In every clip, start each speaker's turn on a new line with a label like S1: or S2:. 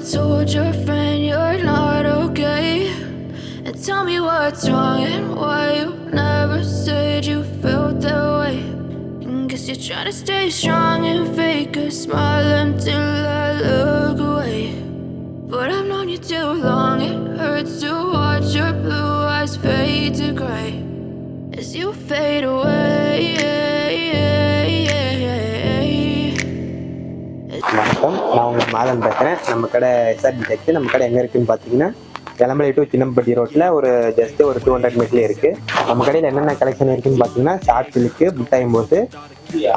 S1: told your friend you're not okay? And tell me what's wrong and why you never said you felt that way. Guess you're trying to stay strong and fake a smile until I look away. But I've known you too long, it hurts to watch your blue eyes fade to gray as you fade away.
S2: வணக்கம், நான் உங்கள் மாதம் பேசுகிறேன். நம்ம கடை SRB Tex. நம்ம கடை எங்கே இருக்குதுன்னு பார்த்தீங்கன்னா Elampillai to Chinnappampatti Roadல ஒரு ஜஸ்ட் ஒரு 200 மீட்டர்லேயே இருக்குது. நம்ம கடையில் என்னென்ன கலெக்ஷன் இருக்குதுன்னு பார்த்தீங்கன்னா ஷார்ட் சில்க்கு, முட்டாய் போட்டு,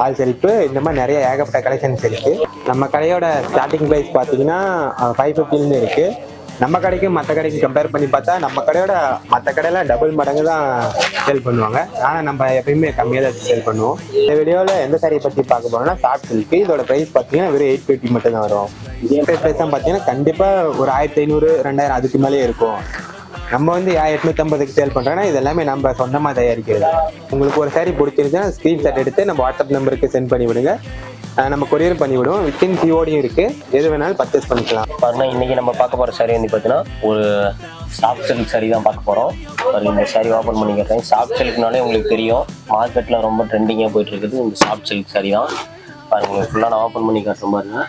S2: ஆல் செல்ஃபு, இந்த மாதிரி நிறைய ஏகப்பட்ட கலெக்ஷன்ஸ் இருக்குது. நம்ம கடையோட ஸ்டார்டிங் ப்ரைஸ் பார்த்தீங்கன்னா 550 இருக்குது. நம்ம கடைக்கும் மற்ற கடைக்கும் கம்பேர் பண்ணி பார்த்தா நம்ம கடையோட மற்ற கடையில் டபுள் மடங்கு தான் சேல் பண்ணுவாங்க. ஆனால் நம்ம எப்பயுமே கம்மியாக தான் சேல் பண்ணுவோம். இந்த வீடியோவில் எந்த சாரியை பற்றி பார்க்க போகிறோம்னா ஷார்ட் சில்க்கு. இதோட ப்ரைஸ் பார்த்தீங்கன்னா வெறும் 850 மட்டும் தான் வரும். இதே ப்ரைஸ் தான் பார்த்தீங்கன்னா கண்டிப்பாக ஒரு 1500, 2000 அதுக்கு மேலே இருக்கும். நம்ம வந்து 850க்கு சேல் பண்ணுறோன்னா இது எல்லாமே நம்ம சொந்தமாக தயாரிக்கிறது. உங்களுக்கு ஒரு சாரி பிடிச்சிருந்துச்சுன்னா ஸ்க்ரீன்ஷாட் எடுத்து நம்ம வாட்ஸ்அப் நம்பருக்கு சென்ட் பண்ணி விடுங்க. நம்ம கொரியர் பண்ணிவிடுவோம். வித்தின் சிஓடியும் இருக்குது. எது வேணாலும் பர்ச்சேஸ் பண்ணிக்கலாம்.
S3: பாருங்க, இன்றைக்கி நம்ம பார்க்க போகிற சாரி வந்து பார்த்தீங்கன்னா ஒரு சாஃப்ட் சில்க் சாரி தான் பார்க்க போகிறோம். இந்த சாரி ஓப்பன் பண்ணிக்கிறேன். சாஃப்ட் சில்க்னாலே உங்களுக்கு தெரியும், மார்க்கெட்டில் ரொம்ப ட்ரெண்டிங்காக போயிட்டு இருக்குது இந்த சாஃப்ட் சில்க் சாரி தான். பாருங்க, உங்களுக்கு ஃபுல்லாக நான் ஓப்பன் பண்ணி காட்டுறேன்.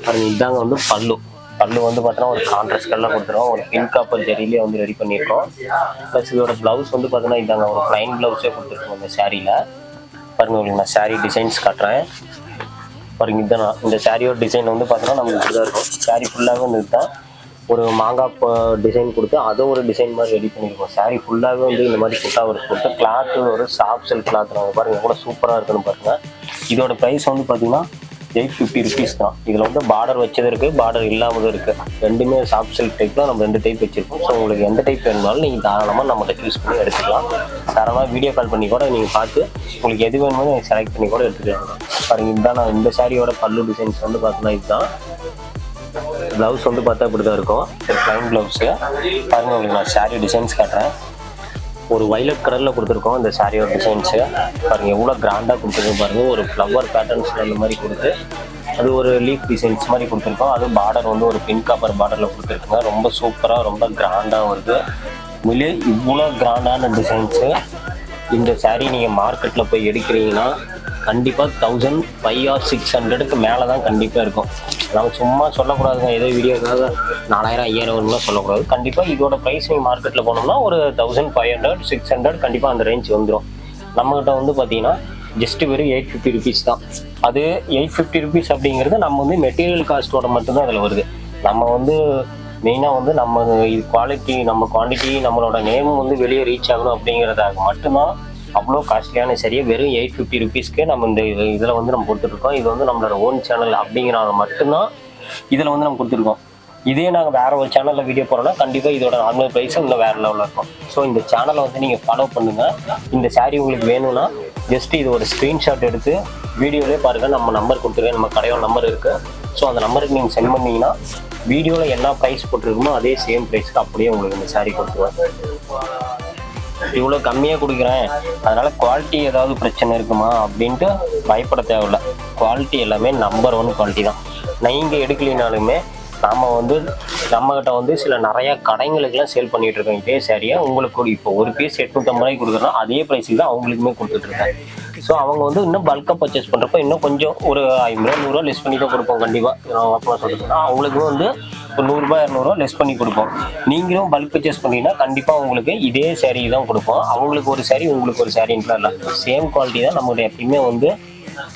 S3: பாருங்க, இதாங்க வந்து பல்லு வந்து பார்த்தீங்கன்னா ஒரு கான்ட்ராஸ்ட் கலரில் கொடுத்துருவோம். ஒரு பிங்க் காப்பர் ஜெரியிலே வந்து ரெடி பண்ணியிருக்கோம். ப்ளஸ் இதோட ப்ளவுஸ் வந்து பார்த்தீங்கன்னா இதாங்க ஒரு ப்ளைன் ப்ளவுஸே கொடுத்துருக்கோம் இந்த சாரியில். பாருங்க, உங்களுக்கு நான் சாரி டிசைன்ஸ் காட்டுறேன். பாருங்க, இதுதான் இந்த சாரியோட டிசைன் வந்து பார்த்தீங்கன்னா நமக்கு இப்படி தான் இருக்கும். சாரி ஃபுல்லாகவே வந்து தான் ஒரு மாங்காய் டிசைன் கொடுத்து அதை ஒரு டிசைன் மாதிரி ரெடி பண்ணியிருக்கோம். சாரி ஃபுல்லாகவே வந்து இந்த மாதிரி குட்டா ஒரு கொடுத்து கிளாத்து ஒரு சாஃப்ட் சில்க் கிளாத். நாங்கள் பாருங்கள் எவ்வளோ சூப்பராக இருக்குன்னு பாருங்கள். இதோட ப்ரைஸ் வந்து பார்த்தீங்கன்னா 850 rupees தான். இதில் வந்து பார்டர் வச்சது இருக்குது, பார்டர் இல்லாமல் இருக்குது. ரெண்டுமே சாஃப்ட் சில்க் டைப்பில் நம்ம 2 டைப் வச்சுருக்கோம். ஸோ உங்களுக்கு எந்த டைப் வேணுனாலும் நீங்கள் தாராளமாக நம்மகிட்ட யூஸ் பண்ணி எடுத்துக்கலாம். தாராளமாக வீடியோ கால் பண்ணி கூட நீங்கள் பார்த்து உங்களுக்கு எது வேணுமோ நீங்கள் செலக்ட் பண்ணி கூட எடுத்துக்கலாம். பாருங்கள், இதுதான் நான் இந்த சாரியோட பல்லு டிசைன்ஸ் வந்து பார்த்தீங்கன்னா இதுதான். ப்ளவுஸ் வந்து பார்த்தா இப்படி தான் இருக்கும், ப்ளைன் ப்ளவுஸு. பாருங்கள், உங்களுக்கு நான் சாரி டிசைன்ஸ் காட்டுறேன். ஒரு வைலட் கலரில் கொடுத்துருக்கோம் இந்த சாரியோட டிசைன்ஸு. பாருங்கள் எவ்வளோ கிராண்டாக கொடுத்துருக்கு பாருங்கள். ஒரு ஃப்ளவர் பேட்டர்ன்ஸில் இந்த மாதிரி கொடுத்து அது ஒரு லீஃப் டிசைன்ஸ் மாதிரி கொடுத்துருக்கோம். அது பார்டர் வந்து ஒரு பிங்க் காப்பர் பார்டரில் கொடுத்துருக்குங்க. ரொம்ப சூப்பராக ரொம்ப கிராண்டாக வருது. உண்மையிலே இவ்வளோ கிராண்டான டிசைன்ஸு இந்த சாரீ நீங்கள் மார்க்கெட்டில் போய் எடுக்கிறீங்கன்னா கண்டிப்பாக 1500 or 600க்கு மேலே தான் கண்டிப்பாக இருக்கும். நம்ம சும்மா சொல்லக்கூடாதுங்க, ஏதோ வீடியோக்காக 4000, 5000 சொல்லக்கூடாது. கண்டிப்பாக இதோட ப்ரைஸ் நீங்கள் மார்க்கெட்டில் போனோம்னா ஒரு 1500, 600 கண்டிப்பாக அந்த ரேஞ்ச் வந்துடும். நம்மகிட்ட வந்து பார்த்தீங்கன்னா ஜஸ்ட்டு வெறும் 850 rupees தான். அது 850 rupees அப்படிங்கிறது நம்ம வந்து மெட்டீரியல் காஸ்ட்டோட மட்டும்தான் அதில் வருது. நம்ம வந்து மெயினாக வந்து நம்ம இது குவாலிட்டி, நம்ம குவான்டிட்டி, நம்மளோட நேம் வந்து வெளியே ரீச் ஆகணும் அப்படிங்கிறதாக மட்டும்தான் அவ்வளோ காஸ்ட்லியான சரியாக வெறும் 850 rupeesக்கு நம்ம இந்த இதில் வந்து நம்ம கொடுத்துட்ருக்கோம். இது வந்து நம்மளோட ஓன் சேனல் அப்படிங்கிறத மட்டும்தான் இதில் வந்து நம்ம கொடுத்துருக்கோம். இதே நாங்கள் வேறு ஒரு சேனலில் வீடியோ போகிறோன்னா கண்டிப்பாக இதோட நார்மல் ப்ரைஸ் இன்னும் வேறு லெவலில் இருக்கும். ஸோ இந்த சேனலை வந்து நீங்கள் ஃபாலோ பண்ணுங்கள். இந்த சாரீ உங்களுக்கு வேணும்னா ஜஸ்ட் இது ஒரு ஸ்க்ரீன்ஷாட் எடுத்து வீடியோவிலே பாருங்கள். நம்ம நம்பர் கொடுத்துருக்கேன், நம்ம கடையோட நம்பர் இருக்குது. ஸோ அந்த நம்பருக்கு நீங்கள் சென்ட் பண்ணிங்கன்னா வீடியோவில் என்ன ப்ரைஸ் போட்டிருக்குமோ அதே சேம் ப்ரைஸ்க்கு அப்படியே உங்களுக்கு இந்த சாரீ கொடுத்துருவேன். இவ்வளோ கம்மியாக கொடுக்குறேன் அதனால் குவாலிட்டி ஏதாவது பிரச்சனை இருக்குமா அப்படின்ட்டு பயப்பட தேவையில்ல. குவாலிட்டி எல்லாமே நம்பர் 1 குவாலிட்டி தான். நீங்கள் எடுக்கலினாலுமே நாம் வந்து நம்மகிட்ட வந்து சில நிறையா கடைங்களுக்கெல்லாம் சேல் பண்ணிகிட்ருக்கோம் இதே சாரியை. உங்களுக்கு இப்போ ஒரு பீஸ் 850 கொடுக்குறோன்னா அதே ப்ரைஸுக்கு தான் அவங்களுக்குமே கொடுத்துட்ருக்கேன். ஸோ அவங்க வந்து இன்னும் பல்காக பர்ச்சேஸ் பண்ணுறப்ப இன்னும் கொஞ்சம் ஒரு 50 ரூபா 100 ரூபா லெஸ் பண்ணி தான் கொடுப்போம். கண்டிப்பாக நான் அப்போ சொல்லிட்டுனா அவங்களுக்கு வந்து ஒரு 100 ரூபா 200 ரூபா லெஸ் பண்ணி கொடுப்போம். நீங்களும் பல்க் பர்ச்சேஸ் பண்ணிங்கன்னா கண்டிப்பாக உங்களுக்கு இதே சாரீ தான் கொடுப்போம். அவங்களுக்கு ஒரு சாரீ உங்களுக்கு ஒரு சாரின்லாம் இல்லை, சேம் குவாலிட்டி தான். நம்மளுடைய எப்பயுமே வந்து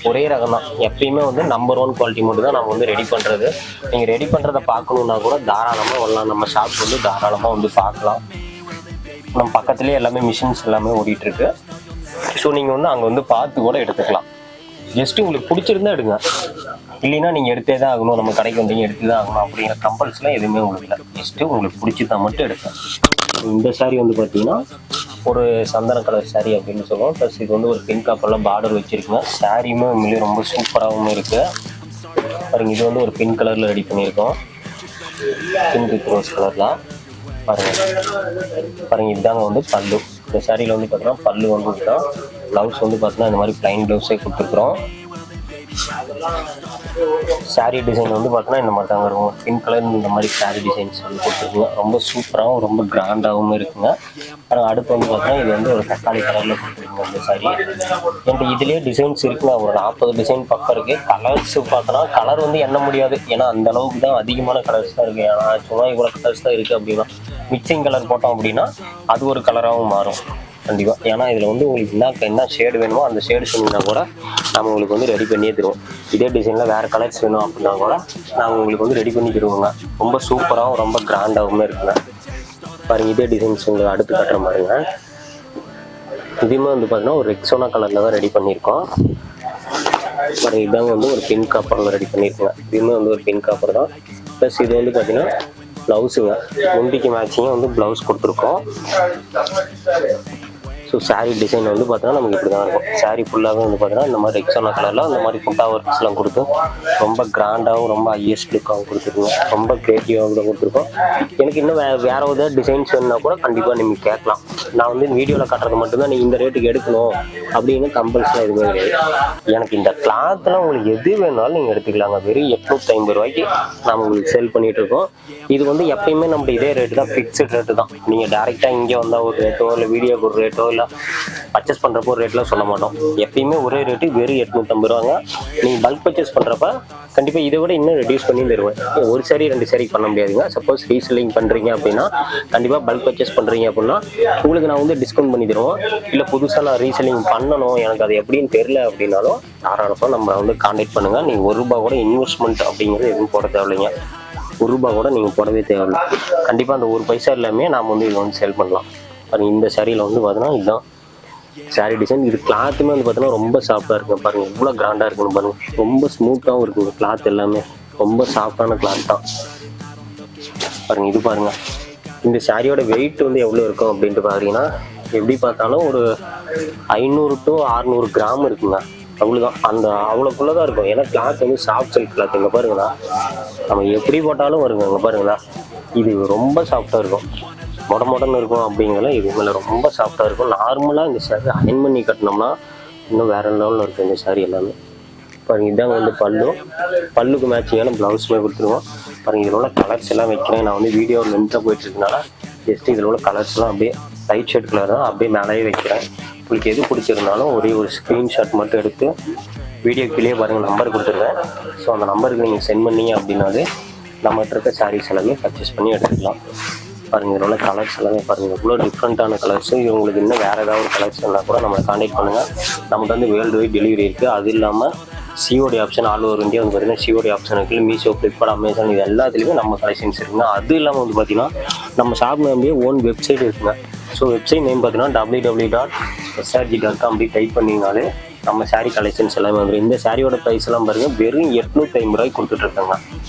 S3: ஒரே ரகம் தான். எப்பயுமே வந்து நம்பர் 1 குவாலிட்டி மட்டும் தான் நம்ம வந்து ரெடி பண்ணுறது. நீங்கள் ரெடி பண்ணுறதை பார்க்கணுன்னா கூட தாராளமாக வரலாம். நம்ம ஷாப் வந்து தாராளமாக வந்து பார்க்கலாம். நம்ம பக்கத்துலேயே எல்லாமே மிஷின்ஸ் எல்லாமே ஓடிட்டுருக்கு. ஸோ நீங்கள் வந்து அங்கே வந்து பார்த்து கூட எடுத்துக்கலாம். ஜஸ்ட்டு உங்களுக்கு பிடிச்சிருந்தா எடுங்க, இல்லைன்னா நீங்கள் எடுத்தே தான் ஆகணும், நம்ம கடைக்கு வந்தீங்க எடுத்து தான் ஆகணும் அப்படிங்கிற கம்பல்ஸ்லாம் எதுவுமே உங்களுக்கு இல்லை. ஜஸ்ட்டு உங்களுக்கு பிடிச்சிருந்தா மட்டும் எடுப்பேன். இந்த சாரீ வந்து பார்த்தீங்கன்னா ஒரு சந்தன கலர் சாரீ அப்படின்னு சொல்லுவோம். ப்ளஸ் இது வந்து ஒரு பிங்க் காப்பரில் பார்டர் வச்சுருக்குங்க. சாரியுமே உண்மையிலே ரொம்ப சூப்பராகவும் இருக்குது. பாருங்க, இது வந்து ஒரு பிங்க் கலரில் ரெடி பண்ணியிருக்கோம். பிங்க் ரோஸ் கலரில் பாருங்கள். இதுதாங்க வந்து பல்லு. இந்த சாரியில் வந்து பார்த்தீங்கன்னா பல்லு வந்து தான். ப்ளவுஸ் வந்து பார்த்தீங்கன்னா இந்த மாதிரி ப்ளைன் ப்ளவுஸே கொடுத்துருக்குறோம். சாரீ டிசைன் வந்து பார்த்தோன்னா இந்த மாதிரி தாங்க இருக்கும். பிங்க் கலர் இந்த மாதிரி சாரீ டிசைன்ஸ் வந்து கொடுத்துருக்குங்க. ரொம்ப சூப்பராகவும் ரொம்ப கிராண்டாகவும் இருக்குங்க. ஆனால் அடுத்து வந்து பார்த்தோன்னா இது வந்து ஒரு தக்காளி கலரில் கொடுத்துருக்குங்க இந்த சாரீ. என்கிட்ட இதுலேயே டிசைன்ஸ் இருக்குங்க. ஒரு 40 டிசைன் பக்கம் இருக்குது. கலர்ஸ் பார்த்தோன்னா கலர் வந்து எண்ண முடியாது. ஏன்னா அந்த அளவுக்கு தான் அதிகமான கலர்ஸ் தான் இருக்குது. ஏன்னா சும்மா இவ்வளோ கலர்ஸ் தான் இருக்குது அப்படின்னா மிக்சிங் கலர் போட்டோம் அப்படின்னா அது ஒரு கலராகவும் மாறும் கண்டிப்பாக. ஏன்னா இதில் வந்து உங்களுக்கு என்ன ஷேடு வேணுமோ அந்த ஷேடு சொன்னீங்கன்னா கூட நம்ம உங்களுக்கு வந்து ரெடி பண்ணியே தருவோம். இதே டிசைனில் வேறு கலர்ஸ் வேணும் அப்படின்னா கூட நாங்கள் உங்களுக்கு வந்து ரெடி பண்ணி தருவோங்க. ரொம்ப சூப்பராகவும் ரொம்ப கிராண்டாகவும் இருக்குங்க. பாருங்கள் இதே டிசைன்ஸ் உங்களுக்கு அடுத்து கட்டுற மாதிரிங்க. இதுவுமே வந்து பார்த்தீங்கன்னா ஒரு ரெக்ஸோனா கலரில் தான் ரெடி பண்ணியிருக்கோம். பாருங்கள் இதாங்க வந்து ஒரு பிங்க் காப்பரில் ரெடி பண்ணியிருக்கோங்க. இதுவுமே வந்து ஒரு பிங்க் காப்பர் தான். ப்ளஸ் இது வந்து பார்த்தீங்கன்னா ப்ளவுஸுங்க. முந்திக்கு மேட்சிங்காக வந்து ப்ளவுஸ் கொடுத்துருக்கோம். ஸோ சாரீ டிசைன் வந்து பார்த்தீங்கன்னா நமக்கு இப்படி தான் இருக்கும். சாரீ ஃபுல்லாகவே வந்து பார்த்தீங்கன்னா இந்த மாதிரி ரெக்ஸோனா கலரில் அந்த மாதிரி புட்டா ஒர்க்ஸ்லாம் கொடுத்து ரொம்ப கிராண்டாகவும் ரொம்ப ஹையஸ்ட் லுக்காகவும் கொடுத்துருக்கோம். ரொம்ப க்ரியேட்டிவாக கூட கொடுத்துருக்கோம். எனக்கு இன்னும் வேறு ஏதாவது டிசைன்ஸ் வேணுன்னா கூட கண்டிப்பாக நீங்கள் கேட்கலாம். நான் வந்து இந்த வீடியோவில் காட்டுறது மட்டும்தான் நீங்கள் இந்த ரேட்டுக்கு எடுக்கணும் அப்படின்னு கம்பல்சரியாக எதுவுமே கிடையாது. எனக்கு இந்த கிளாத்தில் உங்களுக்கு எது வேணாலும் நீங்கள் எடுத்துக்கலாங்க. வெறும் 850 ரூபாய்க்கு நம்ம உங்களுக்கு சேல் பண்ணிகிட்ருக்கோம். இது வந்து எப்பயுமே நம்ம இதே ரேட்டு தான், ஃபிக்ஸ்டு ரேட்டு தான். நீங்கள் டேரெக்டாக இங்கே வந்தால் ஒரு ரேட்டோ இல்லை வீடியோக்கு ஒரு ரேட்டோ இல்லை பர்ச்சேஸ் பண்ணுறப்போ ஒரு ரேட்லாம் சொல்ல மாட்டோம். எப்பயுமே ஒரே ரேட்டு வெறும் 850 ரூபாங்க. நீங்கள் பல்க் பர்ச்சேஸ் பண்ணுறப்ப கண்டிப்பாக இதை விட இன்னும் ரெடியூஸ் பண்ணி தருவேன். ஒரு சாரி 2 சாரி பண்ண முடியாதுங்க. சப்போஸ் ரீசெல்லிங் பண்ணுறீங்க அப்படின்னா கண்டிப்பாக பல்க் பர்ச்சேஸ் பண்ணுறீங்க அப்படின்னா உங்களுக்கு நான் வந்து டிஸ்கவுண்ட் பண்ணி தருவோம். இல்லை புதுசாக நான் ரீசெல்லிங் பண்ணணும் எனக்கு அது எப்படின்னு தெரில அப்படின்னாலும் தாராளமாக நம்ம வந்து கான்டாக்ட் பண்ணுங்கள். நீங்கள் ₹1 கூட இன்வெஸ்ட்மெண்ட் அப்படிங்கிறது எதுவும் போட தேவையில்லைங்க. ₹1 கூட நீங்கள் போடவே தேவையில்லை. கண்டிப்பாக அந்த ஒரு பைசா எல்லாமே நாம் வந்து இதை வந்து சேல் பண்ணலாம். பாருங்கள் இந்த சாரியில் வந்து பார்த்தீங்கன்னா இதுதான் சாரீ டிசைன். இது கிளாத்துமே வந்து பார்த்தீங்கன்னா ரொம்ப சாஃப்டாக இருக்குங்க. பாருங்கள் எவ்வளோ கிராண்டாக இருக்குன்னு பாருங்கள். ரொம்ப ஸ்மூத்தாகவும் இருக்குங்க கிளாத் எல்லாமே. ரொம்ப சாஃப்டான கிளாத் தான். பாருங்கள் இது பாருங்கள். இந்த சாரியோட வெயிட் வந்து எவ்வளோ இருக்கும் அப்படின்ட்டு பார்த்தீங்கன்னா எப்படி பார்த்தாலும் ஒரு 500 to 600 கிராம் இருக்குங்க. அவ்வளோதான். அந்த அவ்வளோக்குள்ளே தான் இருக்கும். ஏன்னா கிளாத் வந்து சாஃப்ட் சில்க் கிளாத். இங்கே பாருங்களா நம்ம எப்படி போட்டாலும் வருங்க. இங்கே பாருங்களா இது ரொம்ப சாஃப்டாக இருக்கும். மொடன்னு இருக்கும் அப்படிங்கிற இது மேலே ரொம்ப சாஃப்டாக இருக்கும். நார்மலாக இந்த சாரி அயன் பண்ணி கட்டினோம்னா இன்னும் வேறு லெவலில் இருக்கும் இந்த சாரி எல்லாமே. பாருங்கள் இதாங்க வந்து பல்லுக்கு மேட்சிங்கான ப்ளவுஸுமே கொடுத்துருவோம். பாருங்கள் இதில் உள்ள கலர்ஸ் எல்லாம் வைக்கிறேன். நான் வந்து வீடியோ லென்த்தாக போயிட்டுருக்கனால ஜஸ்ட் இதில் உள்ள கலர்ஸ்லாம் அப்படியே லைட் ஷேட் கலர் தான் அப்படியே மேலேயே வைக்கிறேன். உங்களுக்கு எது பிடிச்சிருந்தாலும் ஒரே ஒரு ஸ்க்ரீன்ஷாட் மட்டும் எடுத்து வீடியோ கீழே பாருங்கள் நம்பர் கொடுத்துருவேன். ஸோ அந்த நம்பருக்கு நீங்கள் சென்ட் பண்ணீங்க அப்படின்னாலே நம்மகிட்ட இருக்க சாரீஸ் எல்லாமே பர்ச்சேஸ் பண்ணி எடுத்துக்கலாம். பாருங்கள் இதில் உள்ள கலர்ஸ் எல்லாமே பாருங்கள் இவ்வளோ டிஃப்ரெண்ட்டான கலர்ஸு. இவங்களுக்கு இன்னும் வேறு ஏதாவது ஒரு கலர்ஸ் இருந்தால் கூட நம்மளை கான்டாக்ட் பண்ணுங்கள். நமக்கு வந்து வேர்ல்டு வைட் டெலிவரி இருக்குது. அது இல்லாமல் COD option all over India வந்து பார்த்தீங்கன்னா சிஓடி ஆப்ஷன் இருக்குது. மீஷோ, ஃப்ளிப்கார்ட், அமேசான் இது எல்லாத்துலேயுமே நம்ம கலெக்ஷன்ஸ் இருக்குங்க. அது இல்லாமல் வந்து பார்த்தீங்கன்னா நம்ம ஷாப் நேம்லேயே ஓன் வெப்சைட் இருக்குங்க. ஸோ வெப்சைட் நேம் பார்த்தீங்கன்னா www.srg.com அப்படி டைப் பண்ணிங்கனாலே நம்ம சாரீ கலெக்ஷன்ஸ் எல்லாமே வந்துடும். இந்த சாரியோட ப்ரைஸ் எல்லாம் பாருங்கள் வெறும் 850 ரூபாய்க்கு கொடுத்துட்ருக்காங்க.